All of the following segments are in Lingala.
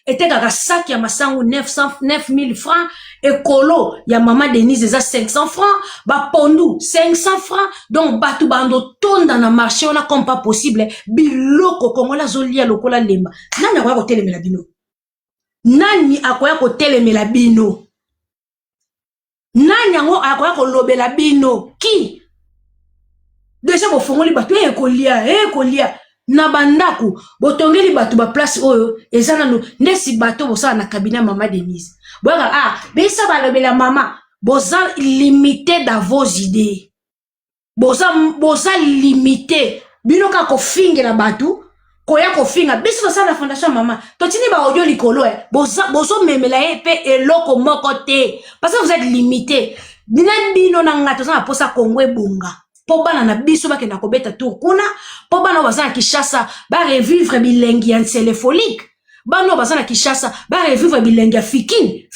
était kaka sac ya masango 9000 francs, ekolo ya Maman Denise eza 500 francs, ba pondu 500 francs, donc batu bando tonda na marché on a comme pas possible, biloko kongola zolia lokola lemba. Nani akoya kotelemela bino? Nani akoya kotelemela bino? Nani yango akoya kolobela bino? Qui? Déjà bofongoli batu ekolia na bandaku botongeli batu ba place oyo ezana no ndesi bato bosala na cabinet Maman Denise. Boka besa balobela mama boza limité dans vos idées. Boza limité bino ka kofingela batu koya kofinga biso ça la fondation mama totini ba audio likolo bozo memela pe eloko moko te parce que vous êtes limité bino na ngato za posa kongwe bunga po bana na biso bakenda kobeta tour kuna po bana bazana Kishasa ba revivre bilengi ya téléphonique bano bazana Kishasa ba revivre bilengi ya fikini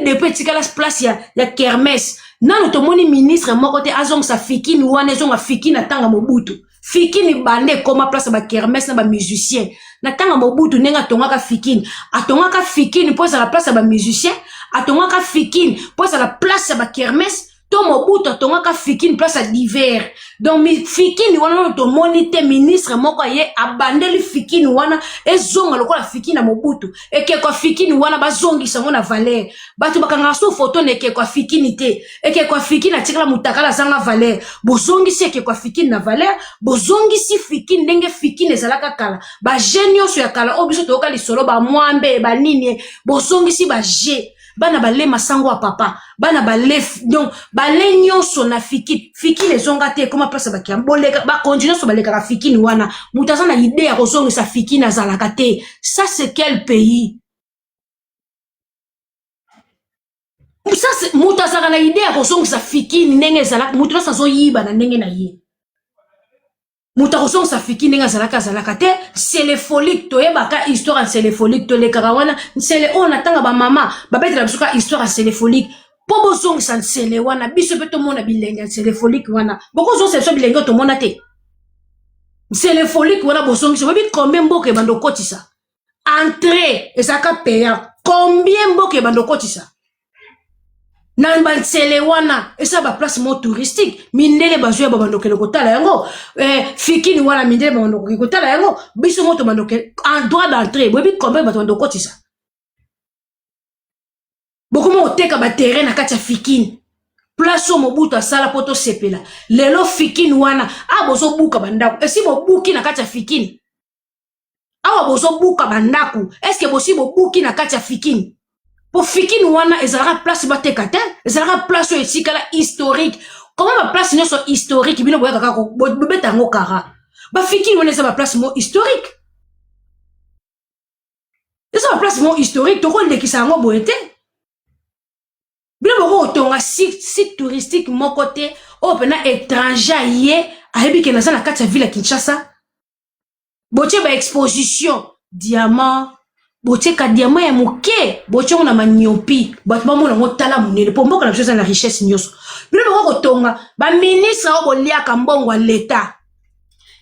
depuis tikala place ya kermesse nano tomoni ministre moko te azong sa fikini wana zonga fikini atanga Mobutu fikini bande koma place ba kermesse na ba musicien na tanga Mobutu nenga tongaka fikini atongaka fikini po za la place ba musicien atongaka fikini po za la place ba kermesse to Mobutu atongaka fikini place à divers donc fikini wana to monite ministre moko ye abandeli fikini wana ezonga lokola fikini na Mobutu eke kwa fikini wana bazongi sango na valeur batu bakanga so photo neke kwa fikini te eke kwa fikini atikala mutakala zanga valeur bozongi si eke kwa fikini na valeur bozongi si fikini ndenge fikini ezalaka kala ba genio so ya kala obiso to kali solo ba mwambe ba nini bozongi si ba je bana bale masango a papa bana bale donc bale nyonso na fiki les ongate comment place ba kiamboleka ba continuer so baleka fiki ni wana mutaza na idée ya kozonga sa fiki na zalaka te. Ça c'est quel pays? Ça c'est mutaza na idée ya kozonga sa fiki ndenge zalaka mutaza zo yiba na ndenge na ye Mutaroson sa fiki nenga zalaka te c'est le folique to yebaka histoire c'est le folique to le karawana c'est le on atanga ba mama ba betela bisuka histoire c'est le folique po bozong san c'est le wana biso beto mona bilenga c'est le folique wana boko zo c'est bilenga to mona te c'est le folique wana bozong so bi combien mboke bando kotisa entrée ezaka payant combien mboke bando kotisa nan ban sele wana esa ba place mo touristique mindele bazuya ba bandokelo kotala yango fikini wana mindele ba bandokelo kotala yango biso moto bandokelo en droit d'entrée bobi combien ba bandokotisa bokomo oteka ba terrain na kati ya fikini place o Mobutu asala poto sepela lelo fikini wana bozo buka bandako esi bo buki na kati ya fikini bozo buka bandako est-ce que bosi bo buki na kati ya fikini pour fikini wana ezalaka place bateka te ezalaka place etikala historique comment ba place nyonso historique bino boyaka kako bobeta ngo kara ba fikini wana eza ba place mo historique eza ba place mo historique to ko lekisa ngo boyete bino boko tonga site touristique mon côté o pena étranger ye ayebi ke na kati ya ville ya Kinshasa botie ba exposition diamant botie ka diamant ya muke botie na maniopi bato ba mona ngotala munene po mboka na biso na richesse nyoso bino boko tonga ba ministre o boliaka mbongo wa l'état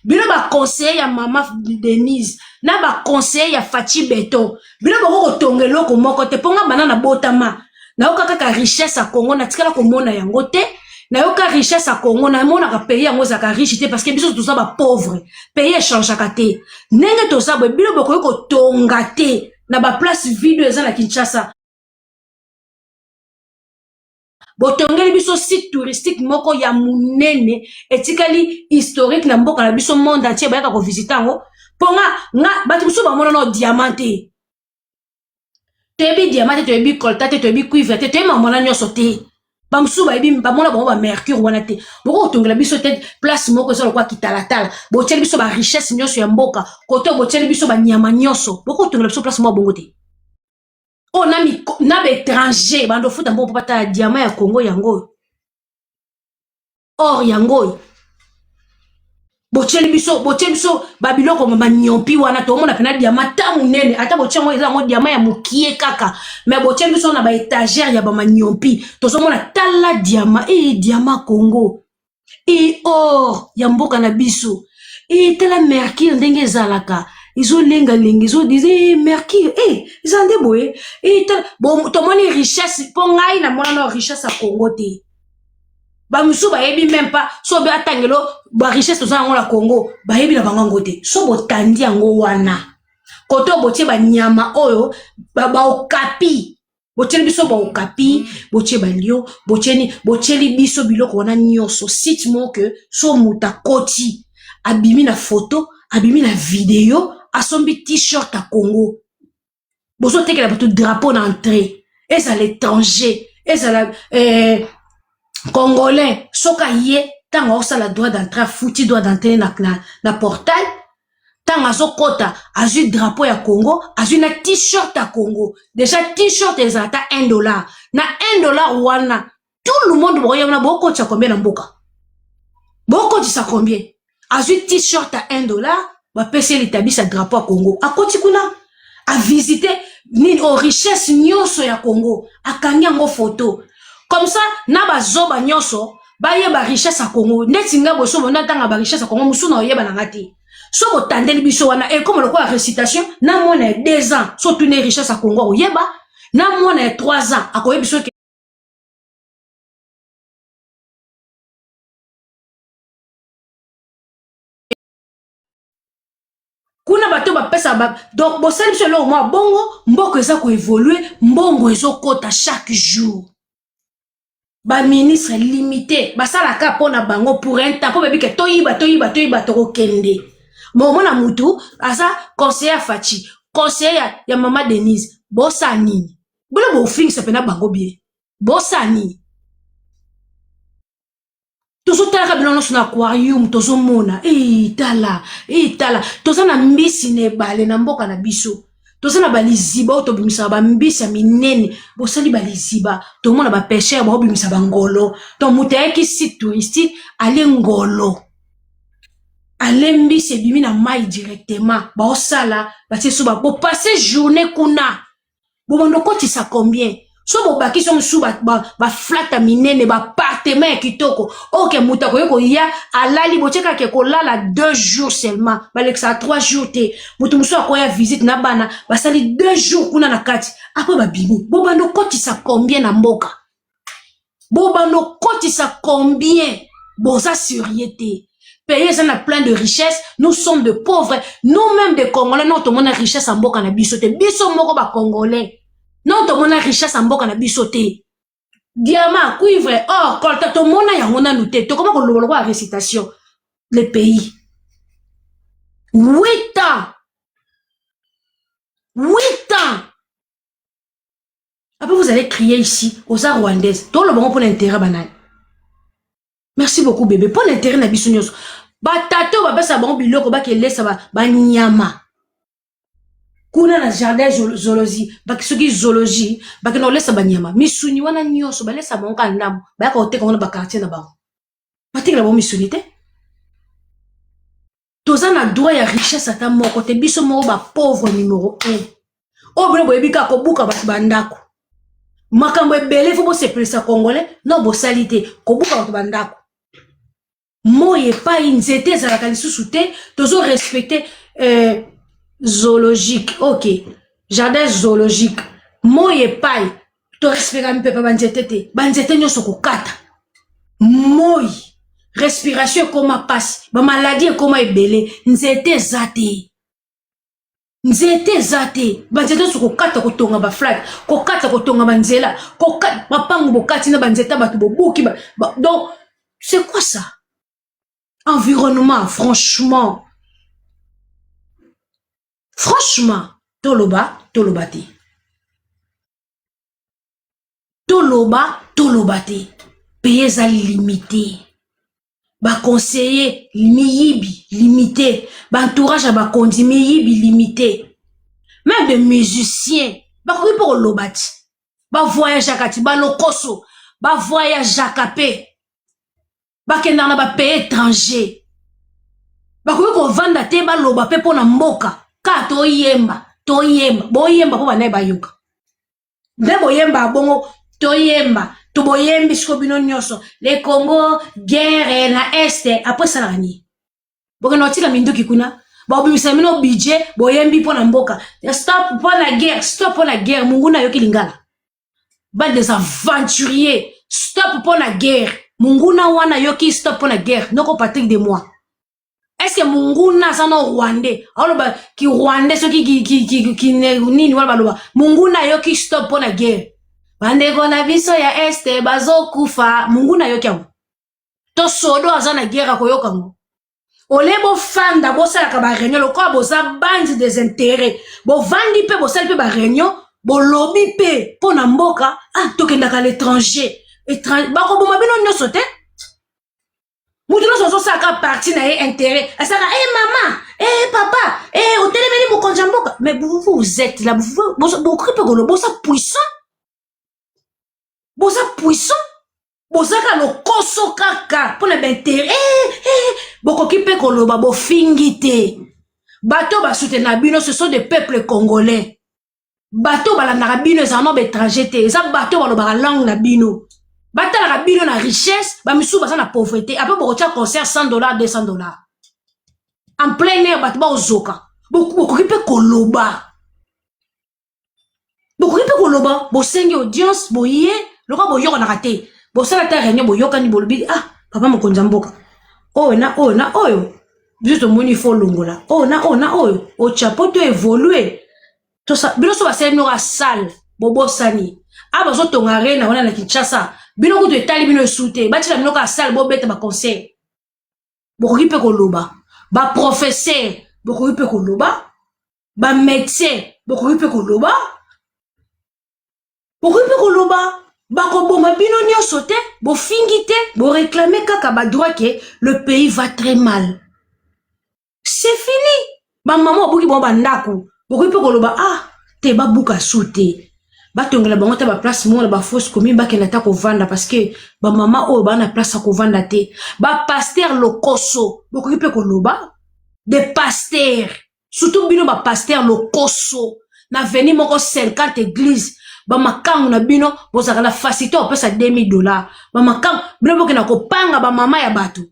bino ba conseiller ya Maman Denise na ba conseiller ya Fachi Beto bino boko tonga loko moko te ponga banana botama na yoka kaka richesse a Congo na tikala ko mona yango te na yoka richesse a Congo na mona ka pays yango za ka riche te parce que biso tout ça ba pauvre pays échange kate nenge to ça bino boko ko tonga te na ba place vide eza na Kinshasa botongeli biso site touristique moko ya munene etikali historique na mboka na biso monde entier bayaka ko visiter ngo ponga nga batu biso ba mona no diamante tebi diamante tebi colta tebi cuivre tebi mona nyoso te bamsu ba ebi ba mona ba mercure wana te boko tongela biso te place moko zo kwa kitalatala botieli biso ba richesse nyoso ya mboka koto botieli biso ba nyama nyoso boko tongela biso place mo bongo te on a mis na étranger bando futa mbo pata diamant ya Congo yango or yango botieli biso babiloko mama nyompi wana to mona pena diamant ta munene ata botieli eza ngo diamant ya mukie kaka mais botieli biso na ba étagère ya ba nyompi to so mona tala diamant diamant Congo or ya mboka na biso tala mercure ndenge ezalaka ils ont lenga, ils ont dit, Mercure, ils ont déboué. Bon, tout le monde est richesse, pour nga, il a mon richesse à Congo, ba musu ba yebi même pas so be atangelo ba richesse to za ngola Congo ba yebi na bango te so bo tandi yango wana koto botie ba nyama oyo ba okapi botie biso ba okapi botie ba lio botie biso biloko wana nyoso site mo que so muta koti abimi na photo abimi na video asombi t-shirt à Congo boso tekela bato drapeau na entrée et à l'étranger et à la Congolais, soka yé, tant on la droit d'entrer, fouti droit d'entrer na portail, tant à so kota, a eu drapeau à Congo, a eu na t-shirt à Congo. Déjà t-shirt est à $1. Na $1 wana, tout le monde voyait na beaucoup de combien d'amboka. Beaucoup de ça combien. A eu t-shirt à $1, va passer l'établi sa drapeau à Congo. A koti kuna, a visiter ni aux richesses nyoso ya Congo, a kanyango photo. Comme ça, na ba zoba nyoso, ba ye ba richesse à Congo. Netinga bo so mona tanga ba richesse à Congo, musu na ye ba ngati. So bo tandeli biso wana et comme le quoi récitation, na mona 2 ans, so tu ne richesse à Congo yeba, na mona 3 ans, akoye biso ke kuna bato ba pesa ba donc bo sel biso lo moi bongo, mboko eza ko évoluer, mbongo ezo kota chaque jour. Ba ministre limité basala ka pona bango pour un temps po bebi ke toyiba toko kende mo mona mutu asa conseiller Fachi conseiller ya mama Denise bosa nini bule bo finisa pena bango bien bosa nini tozo tala bilano suna aquarium tozo mona tala tozo na mbisi ne bale na mboka na biso toza na baliziba oto bimisa ba mbisa minene bosali baliziba to mona ba pêcheur ba bimisa ba ngolo to muteki site touristique ale ngolo ale mbisi bimi na mai directement ba osala ba tieso ba bo passer journée kuna bo bando kotisa combien so bo baki so msu ba flata minene ba appartement kitoko ok muta ko ya alali bocheka ke ko lala 2 jours seulement baleksa 3 jours te mutu muso akoya visite na bana basali 2 jours kuna na kati après babimi bo bando kotisa combien na mboka bo bando kotisa combien boza suriété pays ça a plein de richesses nous sommes de pauvres nous-mêmes des Congolais non tout monde a richesse en mboka na biso te biso moko ba Congolais non tout monde a richesse en mboka na biso te diamant, cuivre, or, quand tu as mon ya mona noté, tu comment le roi récitation les pays 8 ans 8 ans après vous allez crier ici aux arts rwandaises tout le bon pour l'intérêt banal merci beaucoup bébé pour l'intérêt na biso nyos batato ba pesa bon biloko ba ke lesa ba nyama kuna na jardin zoologie bakisoki zoologie bakino lesa banyama misuni wana nyoso balesa bonka ndamu bayaka oteka wana ba quartier na bango batikela bo misuni te toza na droit ya richesse ata moko te biso moko ba pauvre numéro 1 o bino boyebika kobuka bato bandako makambo ebele fo bosepelisa congolais no bosali te kobuka bato bandako moi epai nzete ezalaka lisusu te tozo respecte zoologique, ok. Jardin zoologique. Moi epai, to respira mpepa banzetete. Banzete nyoso kokata. Moi. Respiration koma passe. Ba maladie koma ebele. Nzete zate. Nzete zate. Banzete nyoso kokata kotonga ba flag. Kokata kotonga banzela. Kokata bapangu bokati na banzeta batu bobuki ba. Donc, c'est quoi ça? Environnement, franchement. Franchement, toloba te. Toloba te. Pays à limité. Ba conseiller miyibi limité. Ba entourage à ba kondi miyibi limité. Même des musiciens. Ba koui pour lobati. Ba voyage à kati. Ba lokoso. Ba voyage à kapé. Ba kendana ba pays étranger. Ba koui pour vanda te ba loba pe pour na mboka. Ka toyemba boyemba po banaye bayoka nde boyemba bongo toyemba to boyembi siko bino nyonso le Congo guerre na este après ça nani boke notika minduki kuna Bobimisa mino budget boyembi pona mboka. Stop pona guerre, stop pona guerre. Mungu na yoki lingala. Bande des aventuriers. Stop pona guerre. Mungu na wana yoki stop pona guerre. Noko Patrick de moi. Est-ce que Mungu na sano Rwandais? Alors ba ki Rwandais ceux qui nini wala baloba. Mungu na yoki stop pona guerre. Bande kona biso ya este bazo kufa. Mungu na yoki amu. To sodo azana guerre koyoka mu. Ole bo fanda bo sala ka ba réunion lo ko bo sa bande des intérêts. Bo vandi pe bo sala pe ba réunion, bo lobby pe pona mboka, tokenda ka l'étranger. Ba ko bo mabino nyoso te. Mutuno so saka parti na intérêt. Asaka maman, papa, au téléveni mo konja mboka. Mais vous êtes là, vous kripe ko lo bo sa puissant. Bo sa puissant. Bozaka lo koso kaka pona bentere boko kipe koloba bo fingite bato ba soutenir bino ce sont des peuples congolais bato ba la bino za no étranger te za bato ba lo ba langue na bino bata la bino na richesse ba misu ba na pauvreté après boko tia concert $100 $200 en plein air bato ba ozoka boko kipe koloba bo sengi audience bo ye lo ka bo yoko na raté. Bo sala ta réunion bo yoka ni bolbi papa mokonza mboka oyo biso moni fo longola na oyo o chapeau to évoluer to sa bino so ba sala no salle bobo sani bazo tonga arena wana na Kinshasa bino ko to etali bino soute ba tila bino ka salle bo beta ba conseil bo ki pe ko loba ba professeur bo ki pe ko loba ba médecin bo ki pe ko loba Bako boma bino nyonso te, bo fingi te, bo réclamer kaka ba droit que le pays va très mal. C'est fini. Ba maman boki bon ba ndako, boki pe koloba te ba buka souté. Ba tongela bango te ba place mo ba fausse commune ba kena ta ko vanda parce que ba maman o ba na place ko vanda te. Ba pasteur lokoso, boki pe koloba des pasteurs. Surtout bino ba pasteur lokoso. Na veni moko 50 églises. Ba makangu na bino bozaka la facilité o pesa $2000 ba makangu bino bokena ko panga ba mama ya batu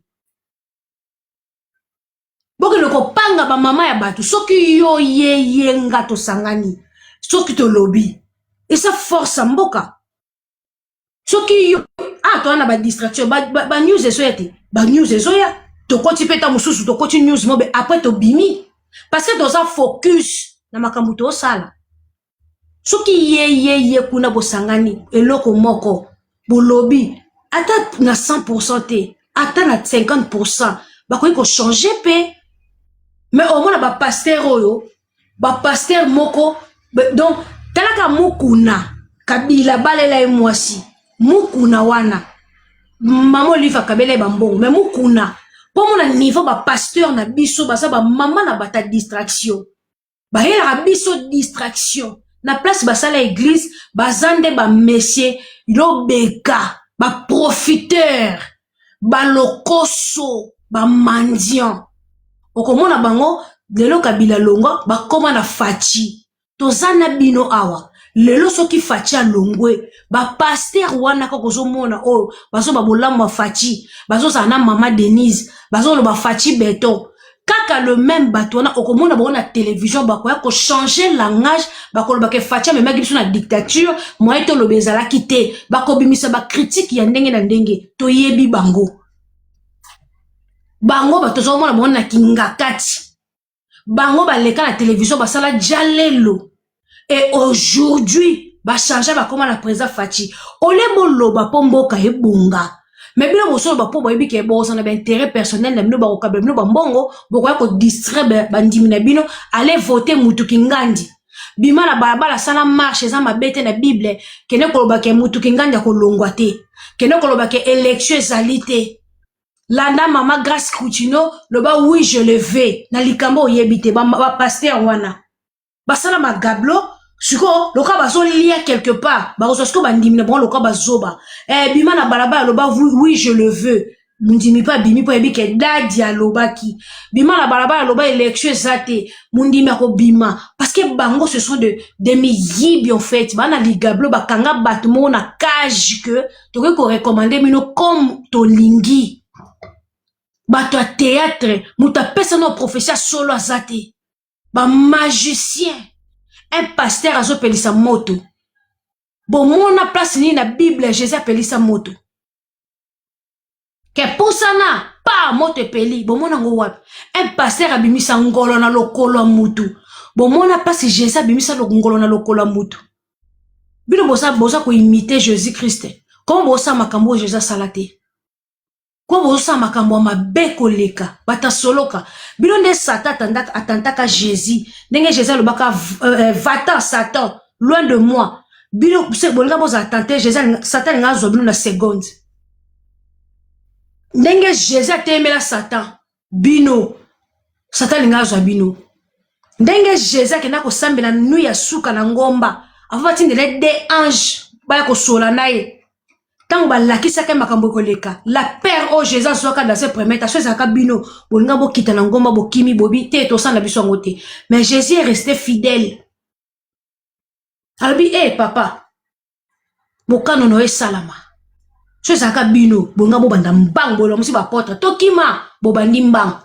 bokena ko panga ba mama ya batu soki yo ye ngato sangani soki to lobby et ça force mboka soki yo to na ba distraction ba news eso yete ba news eso ya to koti peta mususu to koti news mobe après to bimi parce que dans un focus na makambu to sala soki ye kuna bosangani eloko moko bolobi ata na 100% te ata na 50% bakoki ko changer pe mais au moins ba pasteur oyo ba pasteur moko donc talaka mukuna kabila balela mwasi mukuna wana mama lifa kabele bambongo mais mukuna po mona niveau ba pasteur na biso basa ba mama na bata distraction ba hera biso distraction na place basala église bazande ba messieurs lobeka ba profiteur ba lokoso ba mendiant okomona bango lelo kabila longo ba koma na fachi tozana bino awa lelo soki fachi alongwe ba pasteur wana ko kozomona bazo ba bolamo fachi bazo sana mama Denise bazo lo ba fachi beton kaka le même batona okomona ba na télévision bakoya ko changer langage bakolo bake facha me magi biso na dictature moye to lobezala kité bakobimisa ba critique ya ndenge na ndenge to yebi bango batozo mona na kingakati bango baleka na télévision basala jalelo et aujourd'hui ba changer bakoma na président fachi olemo loba pomboka ebunga mais bino boso ba po boyebi ke bo sana ba intérêt personnel na bino ba ko bino ba mbongo bokoya ko distraire bandimi na bino aller voter mutu kingandi bima na balabala sana marche za mabete na bible kene koloba ke mutu kingandi ko longwa te kene koloba ke élection ezali te landa mama Grace Coutinho loba oui je le vais na likambo yebite ba pasteur wana basala magablo siko loka bazo lia quelque part bazo siko bandimi na bon loka bazoba bima na balabala loba oui je le veux mundimi pa bimi po ebike dadi alobaki bima na balabala loba élection zate mundimi ko bima parce que bango ce sont des milliers en fait bana ligablo bakanga batu mo na cage que to ko recommander mino comme to lingi bato ya théâtre moto apesa no professeur solo aza te bamagicien un pasteur azopelisa moto bomona place nini na bible ya jésus apelisa moto ke pusana pa moto epeli bomona ngo wapi un pasteur abimisa ngolo na lokolo ya mutu bomona place jésus abimisa ngolo na lokolo ya mutu bino boza koimite jésus christ komo bosa makambo jésus asala te ko bosa makambo ya mabe koleka batasoloka bino nde satan atantaka jésus ndenge jésus alobaka va-t'en satan loin de moi bino bolinga bozala tante jésus satan alinga azwa bino na seconde ndenge jésus atemela satan bino satan alinga azwa bino ndenge jésus akenda kosambela nui ya suka na ngomba ava batindele de ange baya kosola na ye ntango balakisaka makambo ekoleka la père oyo jésus azwaka dans ses premiers temps so ezalaka bino bolinga bokita na ngomba bokimi bobi te tosala biso yango te mais jésus est resté fidèle alobi papa bokanono esalama so ezalaka bino bolinga bobanda mbango boloba mosi bapotre tokima bobandi mbango